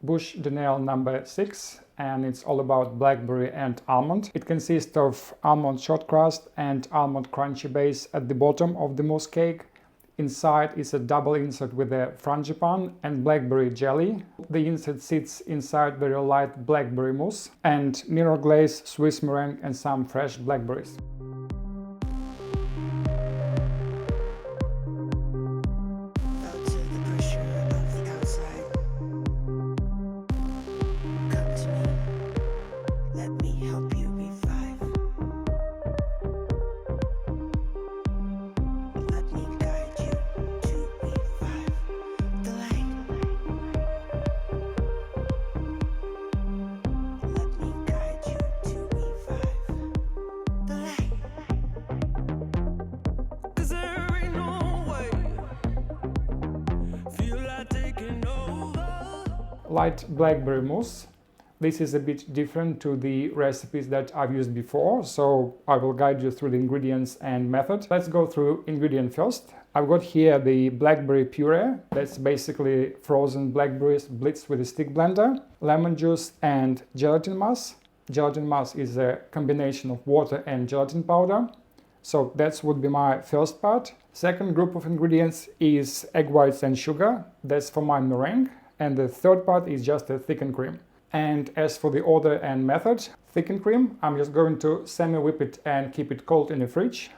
Bush de Nail number 6, and it's all about blackberry and almond. It consists of almond shortcrust and almond crunchy base at the bottom of the mousse cake. Inside is a double insert with a frangipane and blackberry jelly. The insert sits inside very light blackberry mousse and mirror glaze, Swiss meringue and some fresh blackberries. Light blackberry mousse. This is a bit different to the recipes that I've used before, so I will guide you through the ingredients and method. Let's go through ingredient first. I've got here the blackberry puree. That's basically frozen blackberries blitzed with a stick blender, lemon juice and gelatin mass. Gelatin mass is a combination of water and gelatin powder. So that would be my first part. Second group of ingredients is egg whites and sugar. That's for my meringue. And the third part is just a thickened cream. And as for the order and method, thickened cream, I'm just going to semi-whip it and keep it cold in the fridge.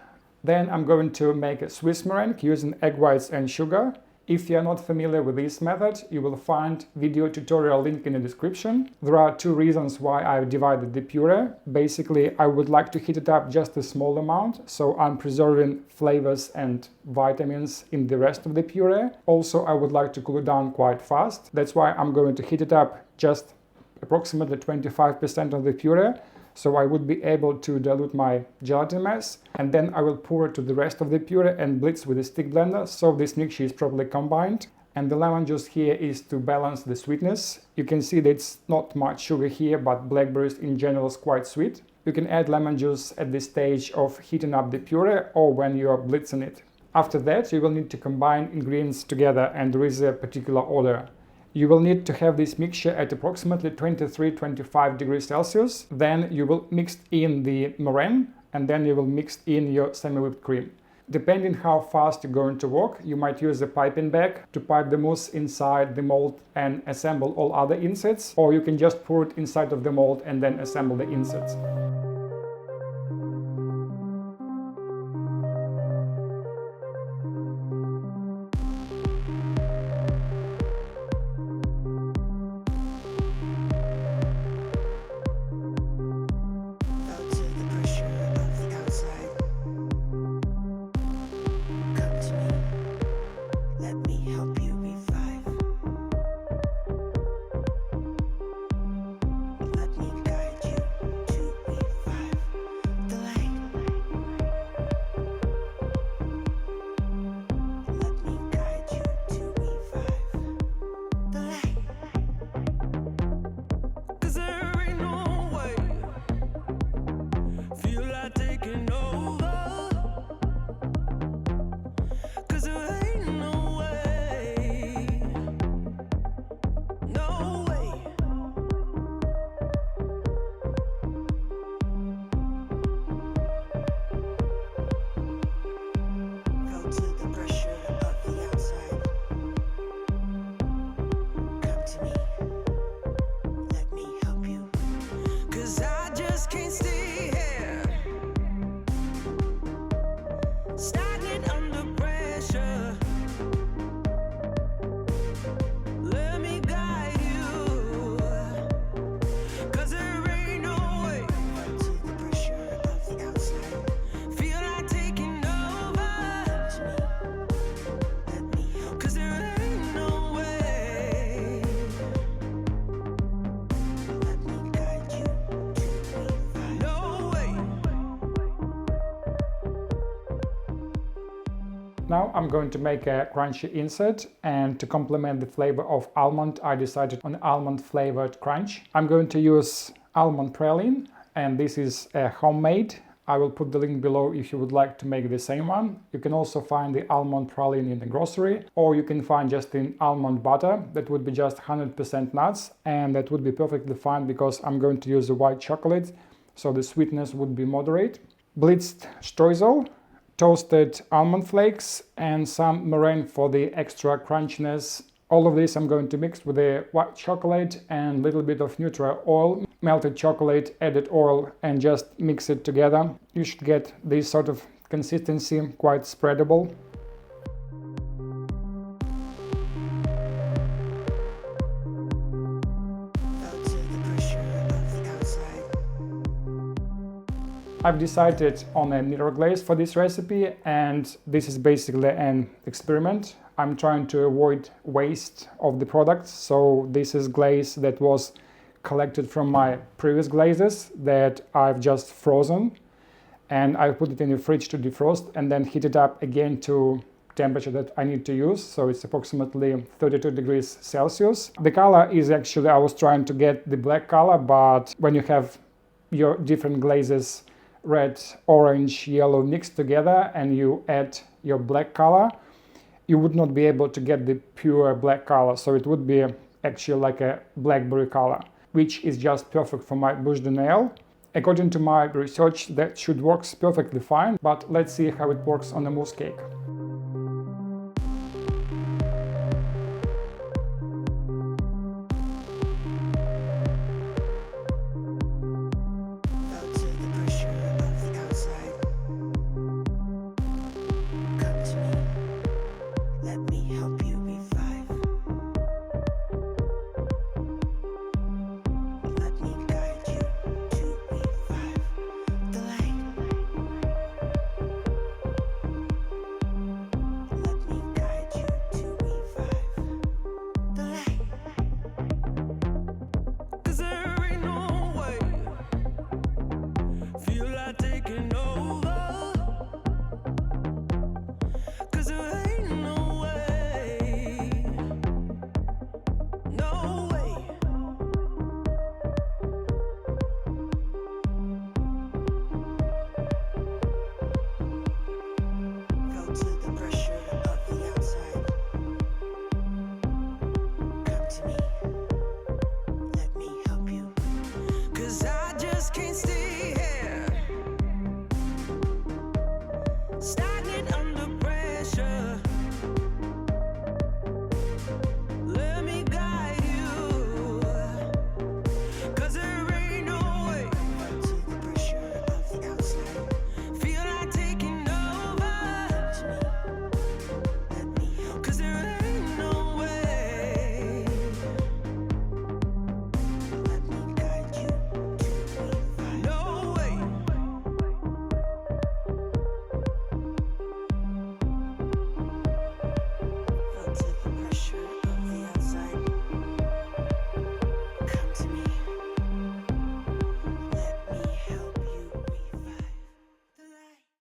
Then I'm going to make a Swiss meringue using egg whites and sugar. If you are not familiar with this method, you will find video tutorial link in the description. There are two reasons why I've divided the puree. Basically, I would like to heat it up just a small amount, so I'm preserving flavors and vitamins in the rest of the puree. Also, I would like to cool it down quite fast. That's why I'm going to heat it up just approximately 25% of the puree, so I would be able to dilute my gelatin mass, and then I will pour it to the rest of the puree and blitz with a stick blender, so this mixture is properly combined. And the lemon juice here is to balance the sweetness. You can see that it's not much sugar here, but blackberries in general is quite sweet. You can add lemon juice at this stage of heating up the puree or when you are blitzing it. After that, you will need to combine ingredients together, and there is a particular order. You will need to have this mixture at approximately 23-25 degrees Celsius. Then you will mix in the meringue, and then you will mix in your semi-whipped cream. Depending how fast you're going to work, you might use a piping bag to pipe the mousse inside the mold and assemble all other inserts, or you can just pour it inside of the mold and then assemble the inserts. Now I'm going to make a crunchy insert, and to complement the flavor of almond, I decided on almond flavored crunch. I'm going to use almond praline, and this is a homemade. I will put the link below if you would like to make the same one. You can also find the almond praline in the grocery, or you can find just in almond butter. That would be just 100% nuts, and that would be perfectly fine because I'm going to use the white chocolate, so the sweetness would be moderate. Blitzed streusel, toasted almond flakes, and some meringue for the extra crunchiness. All of this I'm going to mix with the white chocolate and a little bit of neutral oil, melted chocolate, added oil, and just mix it together. You should get this sort of consistency, quite spreadable. I've decided on a mirror glaze for this recipe, and this is basically an experiment. I'm trying to avoid waste of the products, so this is glaze that was collected from my previous glazes that I've just frozen, and I put it in the fridge to defrost and then heat it up again to temperature that I need to use, so it's approximately 32 degrees Celsius. The color is actually, I was trying to get the black color, but when you have your different glazes, red, orange, yellow mixed together, and you add your black color, you would not be able to get the pure black color, so it would be actually like a blackberry color, which is just perfect for my bouche de nail. According to my research, that should work perfectly fine, but let's see how it works on a mousse cake.